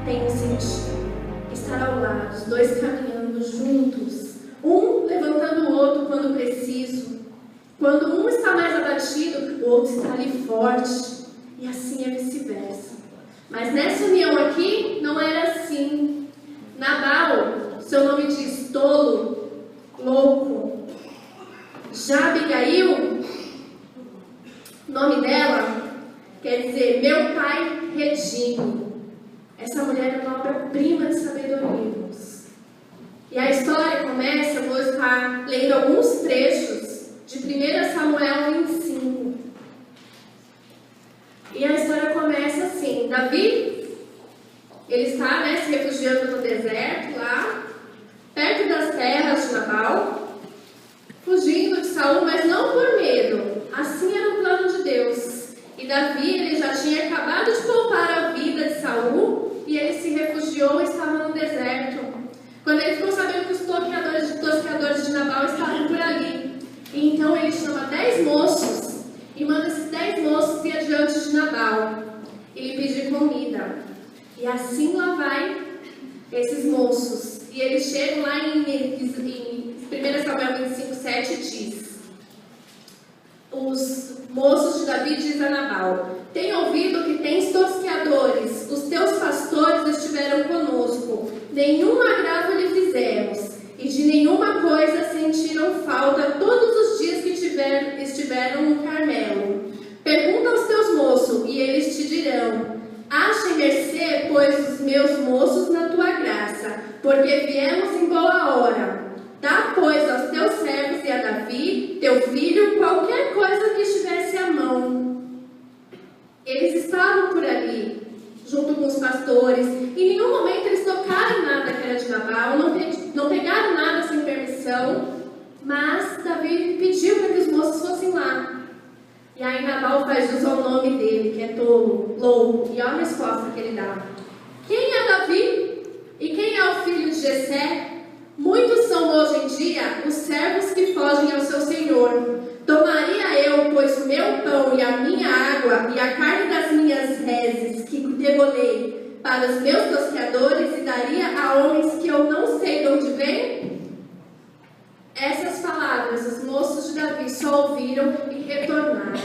tem um sentido. Estar ao lado, os dois caminhando juntos, um levantando o outro quando preciso. Quando um está mais abatido, o outro está ali forte. E assim é vice-versa. Mas nessa união aqui, não era assim. Nabal, seu nome diz tolo, louco. Já Abigail, o nome dela quer dizer meu pai redime. Essa mulher é uma obra-prima de sabedoria, irmãos. E a história começa, eu vou estar lendo alguns trechos de 1 Samuel 25. E a história começa assim: Davi, ele está, se refugiando no deserto lá, perto das terras de Nabal, fugindo de Saul, mas não por medo. Assim era o plano de Deus. E Davi, ele já tinha acabado de poupar a vida de Saul, e ele se refugiou e estava no deserto. Quando ele ficou sabendo que os tosqueadores de Nabal estavam por ali, e então ele chama 10 moços, e manda esses 10 moços ir adiante de Nabal, e lhe pedir comida. E assim lá vai esses moços. E eles chegam lá em 1 Samuel 25, 7 diz: os moços de Davi dizem a Nabal: tenho ouvido que tens tosqueadores, os teus pastores estiveram conosco, nenhum agravo lhe fizemos, e de nenhuma coisa sentiram falta todos os dias que estiveram no Carmelo. Pergunta aos teus moços, e eles te dirão: ache mercê, pois, os meus moços na tua graça, porque viemos em boa hora. Dá, pois, aos teus servos e a Davi, teu filho, qualquer coisa que estivesse à mão. Eles estavam por ali, junto com os pastores. Em nenhum momento eles tocaram nada que era de Nabal, não pegaram nada sem permissão. Mas Davi pediu para que os moços fossem lá. E aí Nabal faz jus ao nome dele, que é tolo, louco. E olha a resposta que ele dá: quem é Davi? E quem é o filho de Jessé? Muitos são hoje em dia os servos que fogem ao seu senhor. Tomaria eu, pois, o meu pão e a minha água e a carne das minhas reses que degolei para os meus tosqueadores e daria a homens que eu não sei de onde vêm? Essas palavras os moços de Davi só ouviram e retornaram.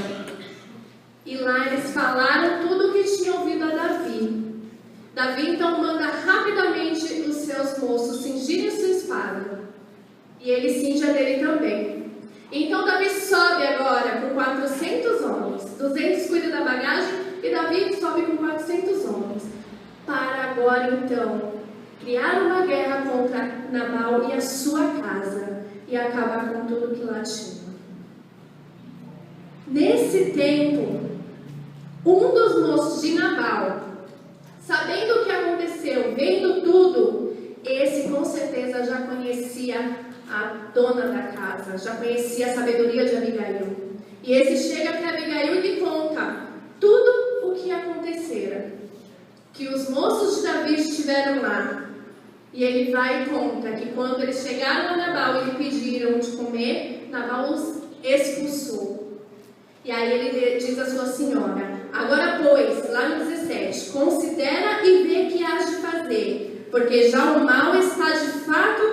E lá eles falaram tudo o que tinham ouvido a Davi. Davi então manda rapidamente os seus moços cingirem sua espada. E ele cinge a dele também. Então Davi sobe agora com 400 homens. 200 cuida da bagagem e Davi sobe com 400 homens. Para agora então criar uma guerra contra Nabal e a sua casa. E acabar com tudo que lá tinha. Nesse tempo, um dos moços de Nabal, sabendo o que aconteceu, vendo tudo, esse com certeza já conhecia a dona da casa, já conhecia a sabedoria de Abigail. E esse chega até Abigail e lhe conta tudo o que acontecera. Que os moços de Davi estiveram lá. E ele vai e conta que quando eles chegaram a Nabal e lhe pediram de comer, Nabal os expulsou. E aí ele diz à sua senhora: agora, pois, lá no 17, considera e vê que hás de fazer, porque já o mal está de fato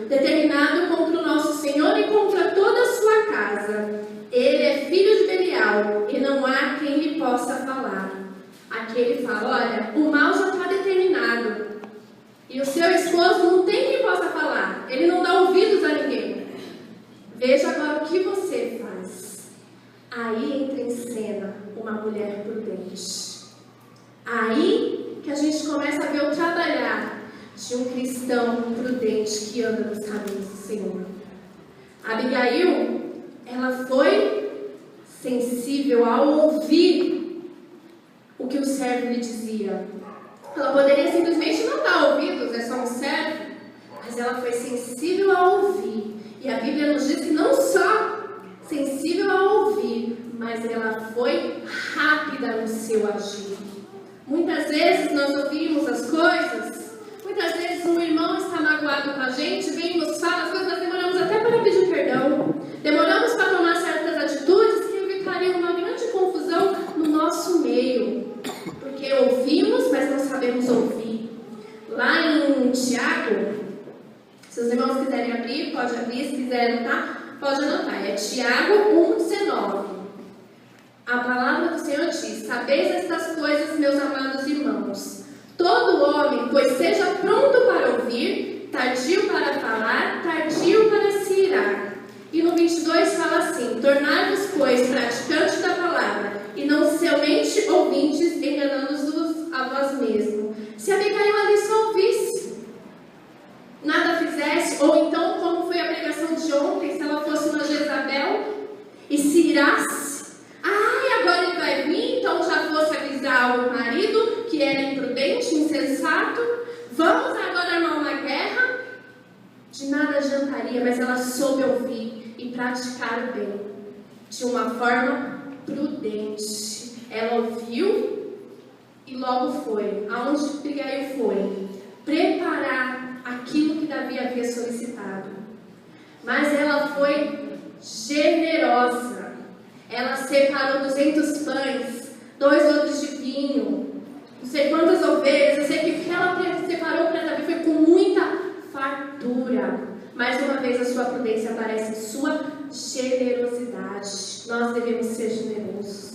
determinado contra o nosso Senhor e contra toda a sua casa. Ele é filho de Belial, e não há quem lhe possa falar. Aqui ele fala: olha, o mal já está determinado. E o seu esposo não tem quem possa falar. Ele não dá ouvidos a ninguém. Veja agora o que você faz. Aí entra em cena uma mulher prudente. Aí que a gente começa a ver o trabalhar de um cristão prudente que anda nos caminhos do Senhor. Abigail, ela foi sensível ao ouvir o que o servo lhe dizia. Ela poderia simplesmente não dar ouvidos, é só um servo, mas ela foi sensível a ouvir. E a Bíblia nos diz que não só sensível a ouvir, mas ela foi rápida no seu agir. Muitas vezes nós ouvimos as coisas, muitas vezes um irmão está magoado com a gente, vem e nos fala as coisas, nós demoramos até para pedir perdão, demoramos para tomar certas atitudes que evitariam uma grande confusão no nosso meio, porque ouvimos, mas não sabemos sabemos ouvir. Lá em Tiago, se os irmãos quiserem abrir, pode abrir, se quiserem anotar, pode anotar. É Tiago 1,19. A palavra do Senhor diz: sabeis estas coisas, meus amados irmãos. Todo homem, pois seja pronto para ouvir, tardio para falar, tardio para se irar. E no 22 fala assim: tornai-vos, pois, praticantes da palavra, e não somente ouvintes, enganando-vos a vós mesmos. Se Abigail ali só ouvisse, nada fizesse, ou então, como foi a pregação de ontem, se ela fosse uma Jezabel e se irasse, agora ele vai vir, então já fosse avisar o marido que era imprudente, insensato, vamos agora armar uma guerra, de nada adiantaria, mas ela soube ouvir e praticar o bem, de uma forma prudente. Ela ouviu e logo foi. Aonde Abigail foi? Preparar aquilo que Davi havia solicitado. Mas ela foi generosa. Ela separou 200 pães, 2 odres de vinho, não sei quantas ovelhas. Eu sei que o que ela separou para Davi foi com muita fartura. Mais uma vez a sua prudência aparece em sua generosidade. Nós devemos ser generosos.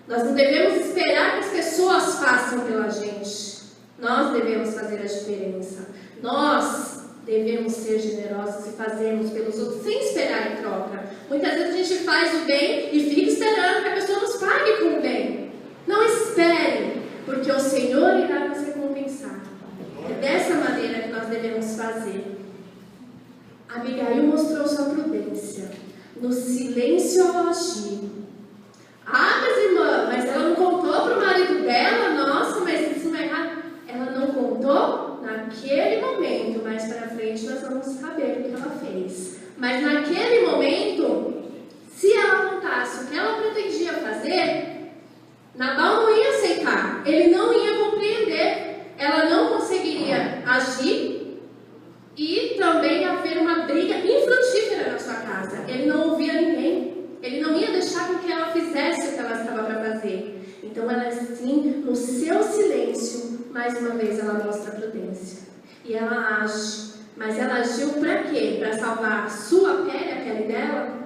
Nós não devemos esperar que as pessoas façam pela gente. Nós devemos fazer a diferença. Nós devemos ser generosos e fazermos pelos outros sem esperar em troca. Muitas vezes a gente faz o bem e fica esperando que a pessoa nos pague com o bem. Não espere, porque o Senhor irá nos recompensar. É dessa maneira que nós devemos fazer. Abigail mostrou sua prudência no silêncio ao agir. Mas irmã, mas ela não contou para o marido dela? Nossa, mas isso não é errado. Ela não contou naquele momento, mais para frente nós vamos saber o que ela fez. Mas naquele momento, se ela contasse o que ela pretendia fazer, Nabal não ia aceitar, ele não ia compreender, ela não conseguiria agir e também haver uma briga infrutífera na sua casa. Ele não ouvia ninguém, ele não ia deixar com que ela fizesse o que ela estava para fazer. Então ela assim, no seu silêncio, mais uma vez ela mostra prudência. E ela age. Mas ela agiu para quê? Para salvar a sua pele, a pele dela?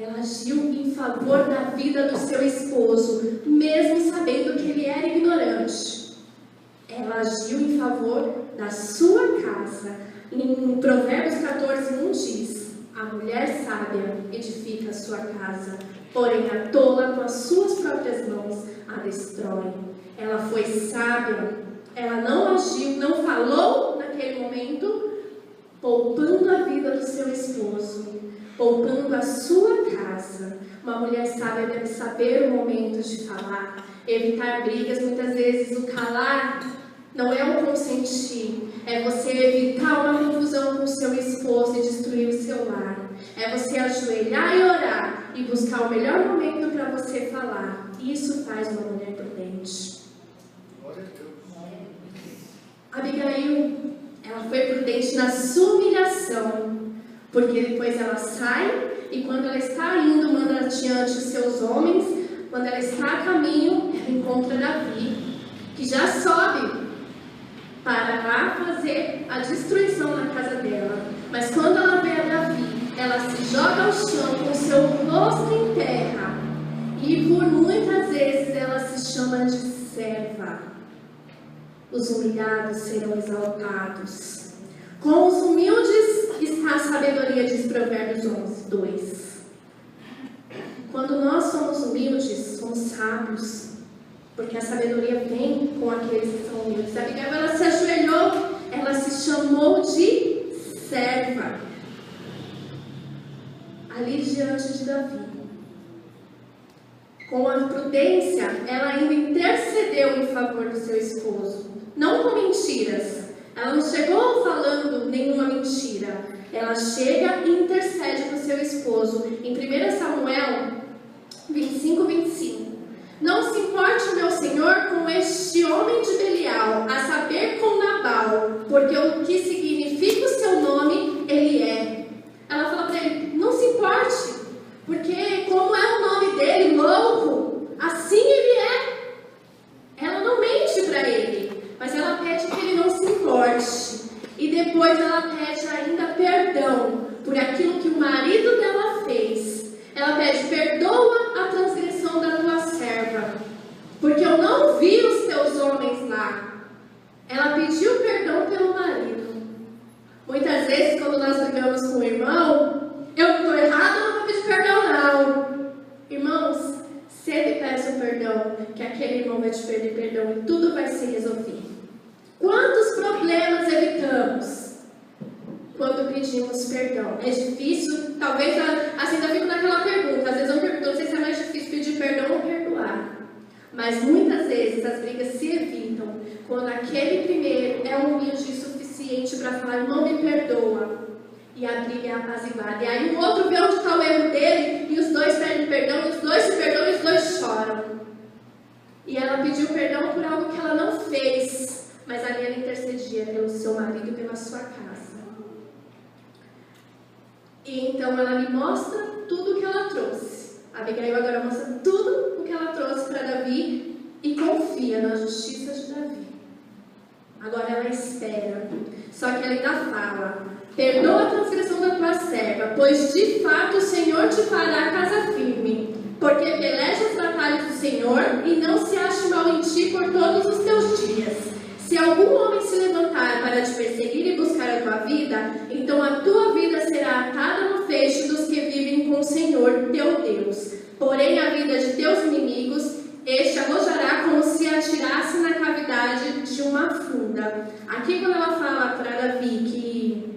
Ela agiu em favor da vida do seu esposo, mesmo sabendo que ele era ignorante. Ela agiu em favor da sua casa. Em Provérbios 14:1 diz: a mulher sábia edifica a sua casa, porém a tola com as suas próprias mãos a destrói. Ela foi sábia, ela não agiu, não falou naquele momento, poupando a vida do seu esposo, poupando a sua casa. Uma mulher sábia deve saber o momento de falar, evitar brigas. Muitas vezes o calar não é o consentir, é você evitar uma confusão com o seu esposo e destruir o seu lar. É você ajoelhar e orar e buscar o melhor momento para você falar. Isso faz uma mulher prudente. Abigail, ela foi prudente na sua humilhação, porque depois ela sai e quando ela está indo, manda adiante os seus homens. Quando ela está a caminho, ela encontra Davi, que já sobe para lá fazer a destruição na casa dela. Mas quando ela vê a Davi, ela se joga ao chão com seu rosto em terra e por muitas vezes ela se chama de serva. Os humilhados serão exaltados. Com os humildes está a sabedoria, diz Provérbios 11:2. Quando nós somos humildes, somos sábios, porque a sabedoria vem com aqueles que são humildes. A Abigail, ela se ajoelhou, ela se chamou de serva, ali diante de Davi. Com a prudência, ela ainda intercedeu em favor do seu esposo, não com mentiras. Ela não chegou falando nenhuma mentira. Ela chega e intercede para o seu esposo. Em 1 Samuel 25:25. Não se importe, meu senhor, com este homem de Belial, a saber, com Nabal, porque o que significa o seu nome, ele é. Ela fala para ele, não se importe, porque como é o nome dele, louco, assim ele é. Ela não mente para ele. depois ela pede ainda perdão por aquilo que o marido dela fez. Ela pede: perdoa a transgressão da tua serva, porque eu não vi os teus homens lá. Ela pediu perdão pelo marido. Muitas vezes, quando nós brigamos com o irmão, eu estou errado, eu não vou pedir perdão não. Irmãos, sempre peça o perdão, que aquele irmão vai te pedir perdão e tudo vai se resolver. Quantos problemas evitamos quando pedimos perdão? É difícil? Talvez assim ainda fico naquela pergunta. Às vezes eu pergunto, não sei se é mais difícil pedir perdão ou perdoar. Mas muitas vezes as brigas se evitam quando aquele primeiro é humilde o suficiente para falar: irmão, me perdoa. E a briga é apaziguada. E aí o outro vê onde está o erro dele e os dois pedem perdão, e os dois se perdoam e os dois choram. E ela pediu perdão por algo que ela não fez, mas ali ela intercedia pelo seu marido e pela sua casa. E então ela me mostra tudo o que ela trouxe. A Abigail agora mostra tudo o que ela trouxe para Davi e confia na justiça de Davi. Agora ela espera. Só que ela ainda fala: perdoa a transgressão da tua serva, pois de fato o Senhor te fará casa firme, porque peleja as batalhas do Senhor e não se ache mal em ti por todos os teus dias. Se algum homem se levantar para te perseguir e buscar a tua vida, então a tua vida será atada no feixe dos que vivem com o Senhor teu Deus. Porém a vida de teus inimigos este alojará como se atirasse na cavidade de uma funda. Aqui quando ela fala para Davi que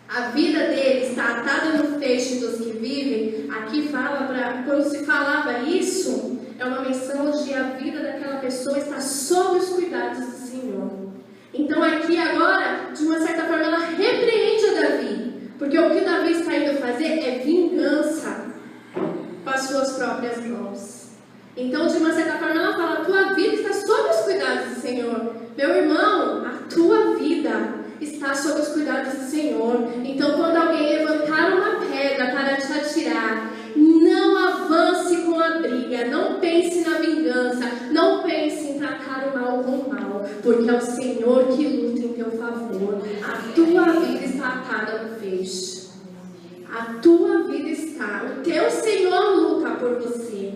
a vida dele está atada no feixe dos que vivem, aqui fala para, quando se falava isso, é uma menção de a vida daquela pessoa está sob os cuidados do Senhor. Então aqui agora, de uma certa forma, ela repreende a Davi, porque o que Davi está indo fazer é vingança com as suas próprias mãos. Então, de uma certa forma, ela fala: a tua vida está sob os cuidados do Senhor. Meu irmão, a tua vida está sob os cuidados do Senhor. Então, quando alguém levantar uma pedra para te atirar, não avance com a briga, não pense na vingança, não pense em tratar o mal com o mal, porque é o Senhor que luta em teu favor. A tua vida está atada no feixe. A tua vida está, o teu Senhor luta por você.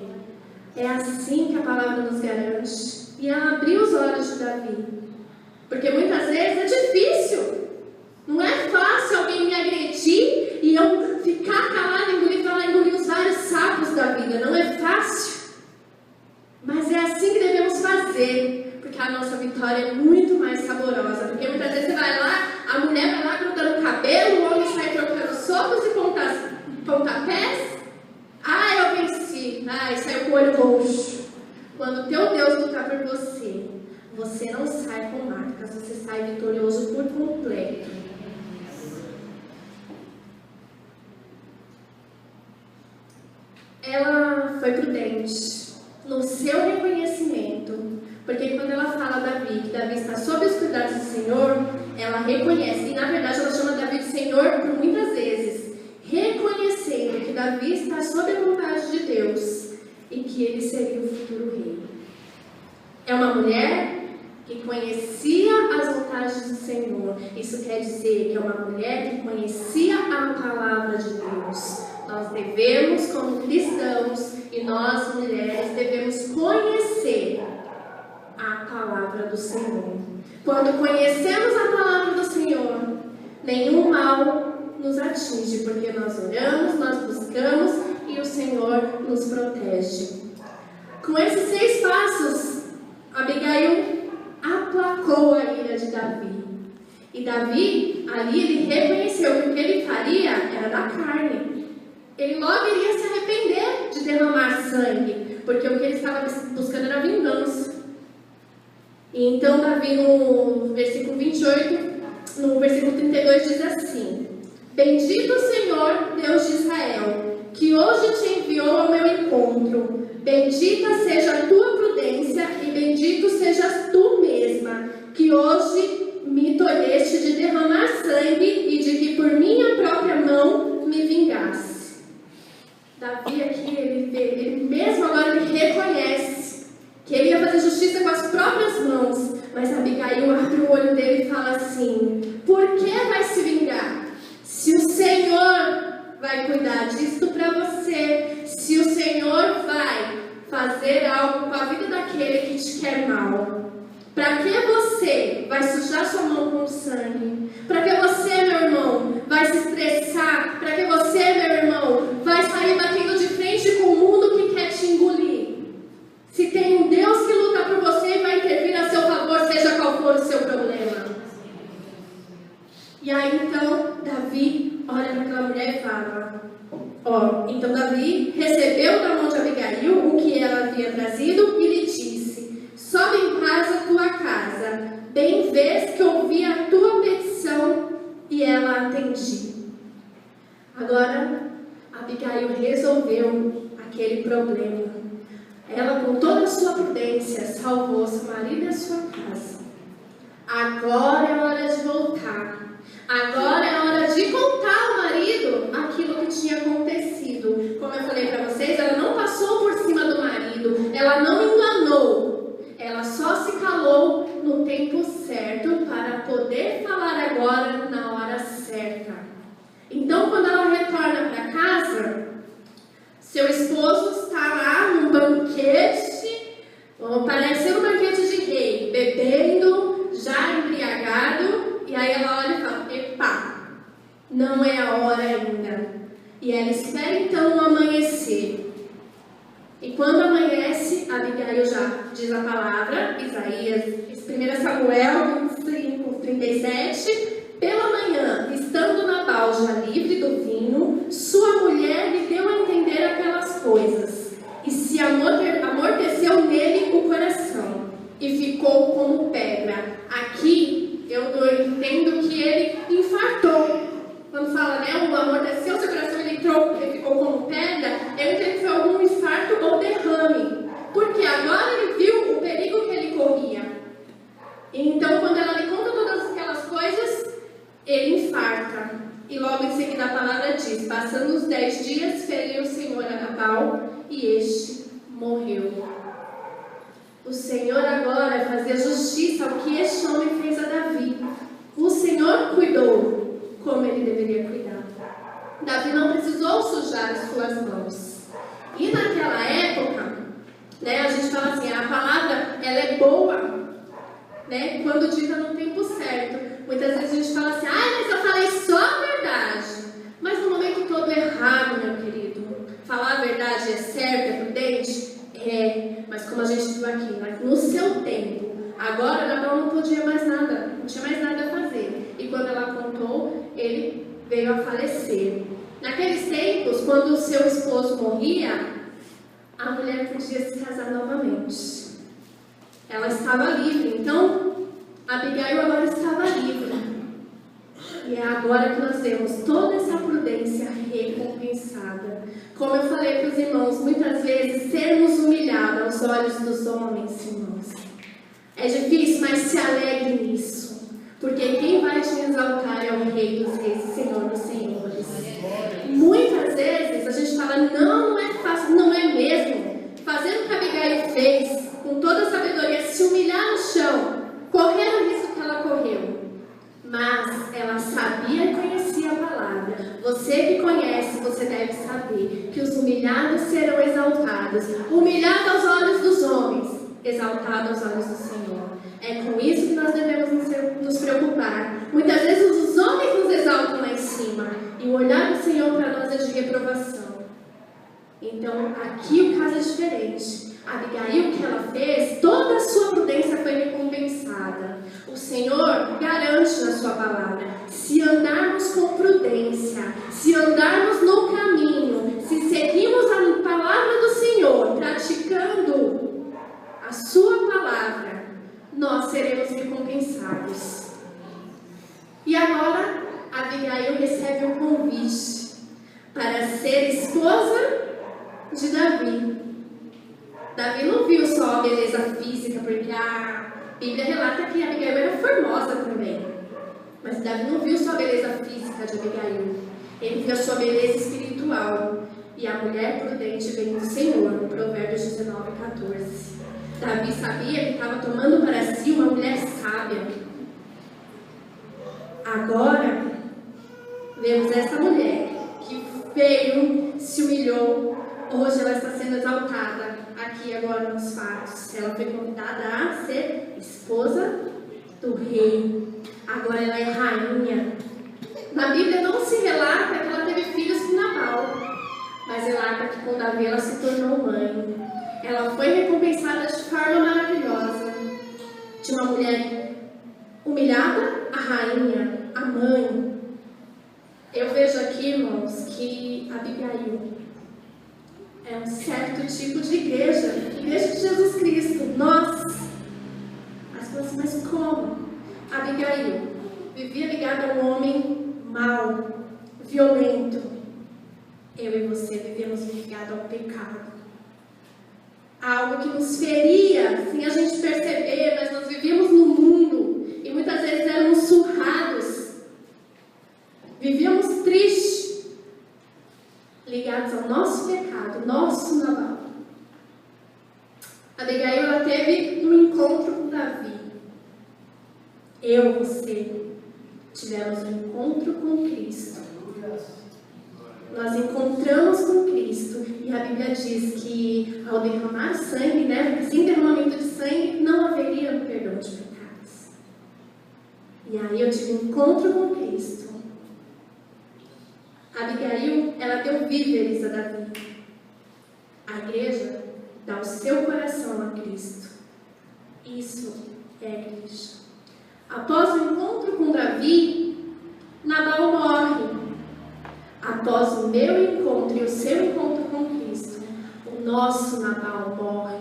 É assim que a palavra nos garante. E ela abriu os olhos de Davi. Porque muitas vezes é difícil. Não é fácil alguém me agredir e eu ficar calada, engolir os vários sapos da vida. Não é fácil. Mas é assim que devemos fazer. Porque a nossa vitória é muito mais saborosa. Porque muitas vezes você vai lá, a mulher vai lá cortando o cabelo, o homem sai trocando socos e pontapés. Eu venci. Saiu com o olho roxo. Quando teu Deus lutar por você, você não sai com marcas, você sai vitorioso por completo. Ela foi prudente no seu reconhecimento, porque quando ela fala a Davi que Davi está sob os cuidados do Senhor, ela reconhece, e na verdade ela chama Davi de Senhor por muitas vezes, reconhecendo que Davi está sob a vontade de Deus e que ele seria o futuro rei. É uma mulher que conhecia as vontades do Senhor. Isso quer dizer que é uma mulher que conhecia a palavra de Deus. Nós devemos, como cristãos, e nós mulheres, devemos conhecer a palavra do Senhor. Quando conhecemos a palavra do Senhor, nenhum mal nos atinge, porque nós oramos, nós buscamos e o Senhor nos protege. Com esses 6 passos, Abigail aplacou a ira de Davi. E Davi, ali, ele reconheceu que o que ele faria era da carne. Ele logo iria se arrepender de derramar sangue, porque o que ele estava buscando era vingança. E então Davi, no versículo 28, no versículo 32, diz assim: bendito o Senhor, Deus de Israel, que hoje te enviou ao meu encontro. Bendita seja a tua prudência e bendito sejas tu mesma, que hoje me tolheste de derramar sangue e de que por minha própria mão me vingasse. Davi aqui, ele mesmo agora ele reconhece que ele ia fazer justiça com as próprias mãos, mas Abigail abre o olho dele e fala assim: Por que vai se vingar? Se o Senhor vai cuidar disso para você, se o Senhor vai fazer algo com a vida daquele que te quer mal, para que você vai sujar sua mão com sangue? Para que você, meu irmão, vai se estressar? Para que você, meu irmão, vai sair batendo de frente com o mundo que quer te engolir? Se tem um Deus que luta por você e vai intervir a seu favor, seja qual for o seu problema. E aí então, Davi olha para aquela mulher e fala, então Davi recebeu da mão de Abigail o que ela havia trazido e lhe disse: sobe em paz a tua casa, bem vês que ouvi a tua petição e ela atendi. Agora, Abigail resolveu aquele problema. Ela, com toda a sua prudência, salvou seu marido e a sua casa. Agora é hora de voltar. Agora é hora de contar ao marido aquilo que tinha acontecido. Como eu falei para vocês, ela não passou por cima do marido, ela não enganou. Ela só se calou no tempo certo para poder falar agora na hora certa. Então, quando ela retorna para casa, seu esposo está lá num banquete, parecendo um banquete de rei, bebendo, já embriagado. E aí ela olha e fala: epa, não é a hora ainda. E ela espera então o amanhecer. E quando amanhece, Abigail já diz a palavra, Isaías, 1 Samuel 25:37. Pela manhã, estando Nabal já livre do vinho, sua mulher lhe deu a entender aquelas coisas, e se amorteceu nele o coração, e ficou como pedra. Aqui eu entendo que ele infartou. Quando fala, né, o amorteceu seu coração, ele ficou como pedra, eu entendo que foi algum infarto ou derrame. Porque agora ele viu o perigo que ele corria. Então, quando ela lhe conta todas aquelas coisas, ele infarta. E logo em seguida a palavra diz: passando os 10 dias, feriu o Senhor a Nabal, e este morreu. O Senhor agora vai fazer justiça ao que este homem fez a Davi. O Senhor cuidou como ele deveria cuidar. Davi não precisou sujar as suas mãos. E naquela época, né, a gente fala assim, a palavra ela é boa, né, quando dita no tempo certo. Muitas vezes a gente fala assim: mas eu falei só a verdade. Mas no momento todo errado, meu querido. Falar a verdade é certo, é prudente? É, mas como a gente viu aqui, no seu tempo. Agora Nabal não podia mais nada, não tinha mais nada a fazer. E quando ela contou, ele veio a falecer. Naqueles tempos, quando o seu esposo morria, a mulher podia se casar novamente. Ela estava livre, então Abigail agora estava livre. E é agora que nós vemos toda essa prudência recompensada. Como eu falei para os irmãos, muitas vezes sermos humilhados aos olhos dos homens, irmãos, é difícil, mas se alegre nisso. Porque quem vai te exaltar é o Rei dos Reis e Senhor dos Senhores. Muitas vezes a gente fala: não é fácil, não é mesmo. Fazendo o que Abigail fez, com toda a sabedoria, se humilhar no chão, correr o risco que ela correu. Mas ela sabia e conhecia a palavra. Você que conhece, você deve saber que os humilhados serão exaltados. Humilhado aos olhos dos homens, exaltado aos olhos do Senhor. É com isso que nós devemos nos preocupar. Muitas vezes os homens nos exaltam lá em cima, e o olhar do Senhor para nós é de reprovação. Então aqui o caso é diferente. Abigail, o que ela fez, toda a sua prudência foi recompensada. O Senhor garante na sua palavra: se andarmos com prudência, se andarmos no caminho, se seguirmos a palavra do Senhor, praticando a sua palavra, nós seremos recompensados. E agora, Abigail recebe um convite para ser esposa de Davi. Davi não viu só a beleza física, porque a Bíblia relata que Abigail era formosa também. Mas Davi não viu só a beleza física de Abigail. Ele viu a sua beleza espiritual. E a mulher prudente vem do Senhor, Provérbios 19:14. Davi sabia que estava tomando para si uma mulher sábia. Agora exaltada aqui agora nos fatos. Ela foi convidada a ser esposa do rei. Agora ela é rainha. Na Bíblia não se relata que ela teve filhos com Nabal, mas relata que com Davi ela se tornou mãe. Ela foi recompensada de forma maravilhosa. De uma mulher humilhada, a rainha, a mãe. Eu vejo aqui, irmãos, que Abigail é um certo tipo de igreja de Jesus Cristo. Nós, as pessoas, mas como? Abigail vivia ligada a um homem mau, violento. Eu e você vivemos ligados ao pecado. Algo que nos feria, sem a gente perceber, mas nós vivíamos no mundo e muitas vezes éramos surrados. Vivíamos tristes, ligados ao nosso pecado, nosso Nabal. Abigail, ela teve um encontro com Davi. Eu e você tivemos um encontro com Cristo. Nós encontramos com Cristo e a Bíblia diz que ao derramar sangue, sem derramamento de sangue, não haveria perdão de pecados. E aí eu tive um encontro com Cristo. Abigail, ela deu víveres a Davi. A igreja dá o seu coração a Cristo. Isso é a igreja. Após o encontro com Davi, Nabal morre. Após o meu encontro e o seu encontro com Cristo, o nosso Nabal morre.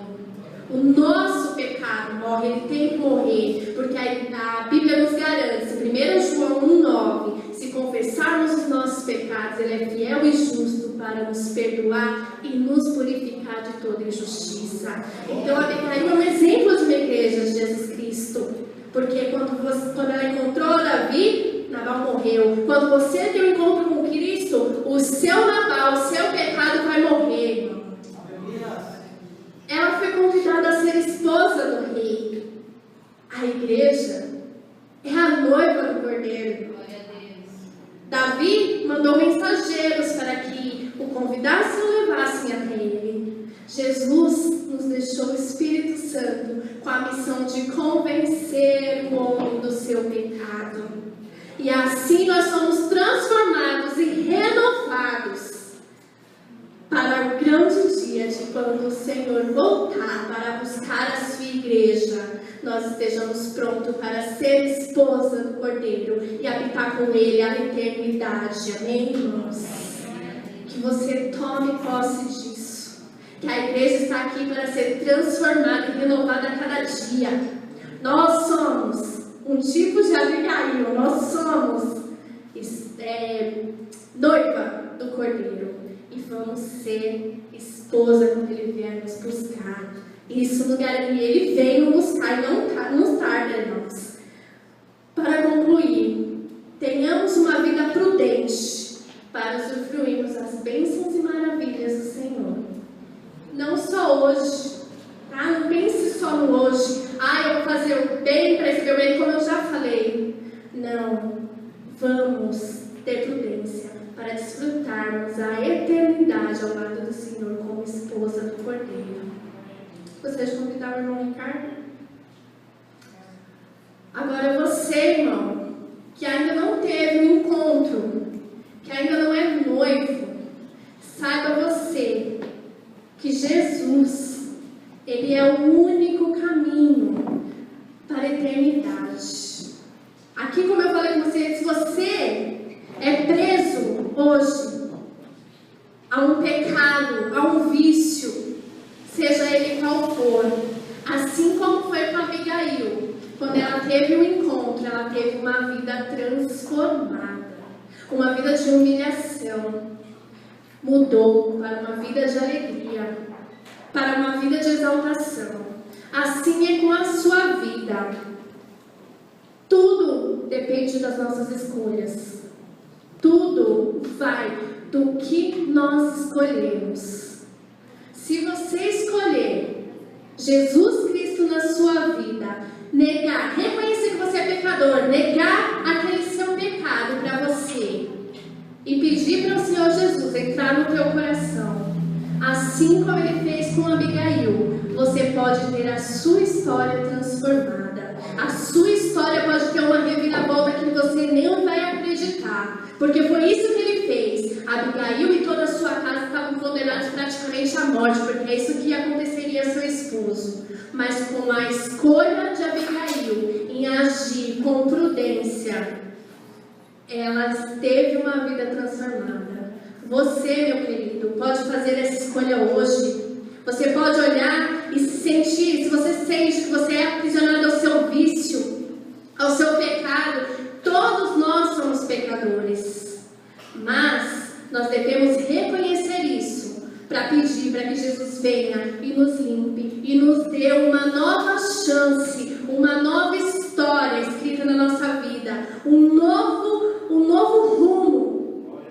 O nosso pecado morre, ele tem que morrer, porque a Bíblia nos garante, 1 João 1,9, se confessarmos os nossos pecados, ele é fiel e justo para nos perdoar e nos purificar de toda injustiça. Então a Abigail é um exemplo de uma igreja de Jesus Cristo, porque quando ela encontrou Davi, Nabal morreu. Quando você tem um encontro com Cristo, o seu Nabal, o seu pecado vai morrer, irmão. Ela foi convidada a ser esposa do rei. A igreja é a noiva do Cordeiro. Davi mandou mensageiros para que o convidassem e o levassem até ele. Jesus nos deixou o Espírito Santo com a missão de convencer o homem do seu pecado. E assim nós somos transformados e renovados para o grande dia de quando o Senhor voltar para buscar a sua igreja, nós estejamos prontos para ser esposa do Cordeiro e habitar com Ele a eternidade. Amém, irmãos? Que você tome posse disso. Que a igreja está aqui para ser transformada e renovada a cada dia. Nós somos um tipo de Abigail, nós somos noiva do Cordeiro. E vamos ser esposa quando Ele vier nos buscar. Isso no garantia, Ele vem nos buscar e não tarda, irmãos. Para concluir, tenhamos uma vida prudente para usufruirmos as bênçãos e maravilhas do Senhor. Não só hoje, tá? Não pense só no hoje. Eu vou fazer o bem para receber o bem, como eu já falei. Não, vamos ter prudência para desfrutarmos a eternidade ao lado do Senhor como esposa do Cordeiro. Gostaria de convidar o irmão Ricardo? Agora você, irmão, que ainda não teve um encontro, que ainda não é noivo, saiba você que Jesus, Ele é o único caminho para a eternidade. Aqui, como eu falei com você, se você é preso hoje a um pecado, a um vício, seja ele qual for, assim como foi com Abigail, quando ela teve um encontro, ela teve uma vida transformada, uma vida de humilhação, mudou para uma vida de alegria, para uma vida de exaltação. Assim é com a sua vida. Tudo depende das nossas escolhas. Tudo vai do que nós escolhemos. Se você escolher Jesus Cristo na sua vida, negar, reconhecer que você é pecador, negar aquele seu pecado para você e pedir para o Senhor Jesus entrar no teu coração, Assim como Ele fez com Abigail, você pode ter a sua história transformada. A sua história pode ter uma reviravolta que você nem vai acreditar. Porque foi isso que Ele fez. Abigail e toda a sua casa estavam condenados praticamente à morte, porque é isso que aconteceria a seu esposo. Mas com a escolha de Abigail em agir com prudência, ela teve uma vida transformada. Você, meu querido, pode fazer essa escolha hoje. Você pode olhar e se sentir, se você sente que você é aprisionado ao seu vício, ao seu pecado, todos nós somos pecadores. Mas nós devemos reconhecer isso para pedir para que Jesus venha e nos limpe e nos dê uma nova chance, uma nova história escrita na nossa vida, um novo rumo.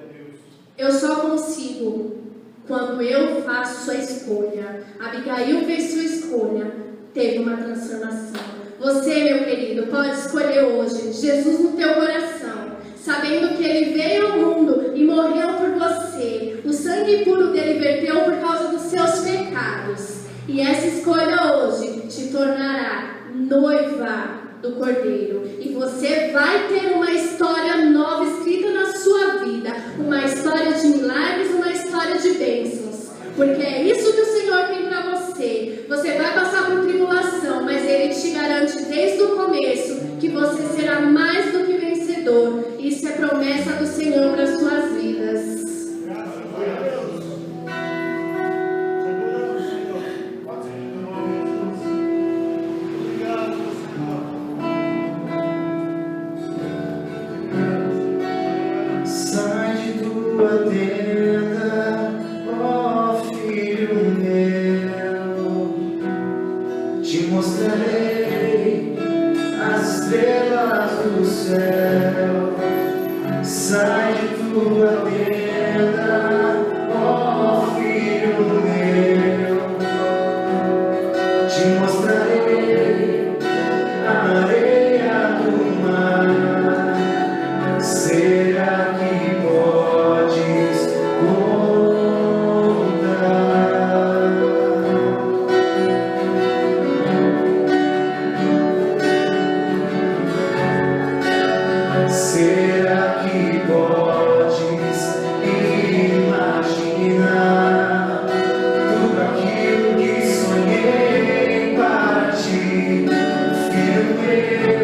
Eu só consigo quando eu faço sua escolha. Abigail fez sua escolha, teve uma transformação. Você, meu querido, pode escolher hoje Jesus no teu coração, sabendo que Ele veio ao mundo e morreu por você. O sangue puro dele verteu por causa dos seus pecados. E essa escolha hoje te tornará noiva do Cordeiro. E você vai ter uma história nova escrita na sua vida. Uma história de milagres, uma história de bênçãos. Porque é isso que o Senhor tem para você. Você vai passar por tribulação, mas Ele te garante desde o começo que você será mais do que vencedor. Isso é promessa do Senhor para as suas vidas. Mostrarei as estrelas do céu. Sai de tua tenda, ó filho meu. Te mostrarei a areia do mar. Será que podes contar? Será que podes imaginar tudo aquilo que sonhei para ti, filho meu?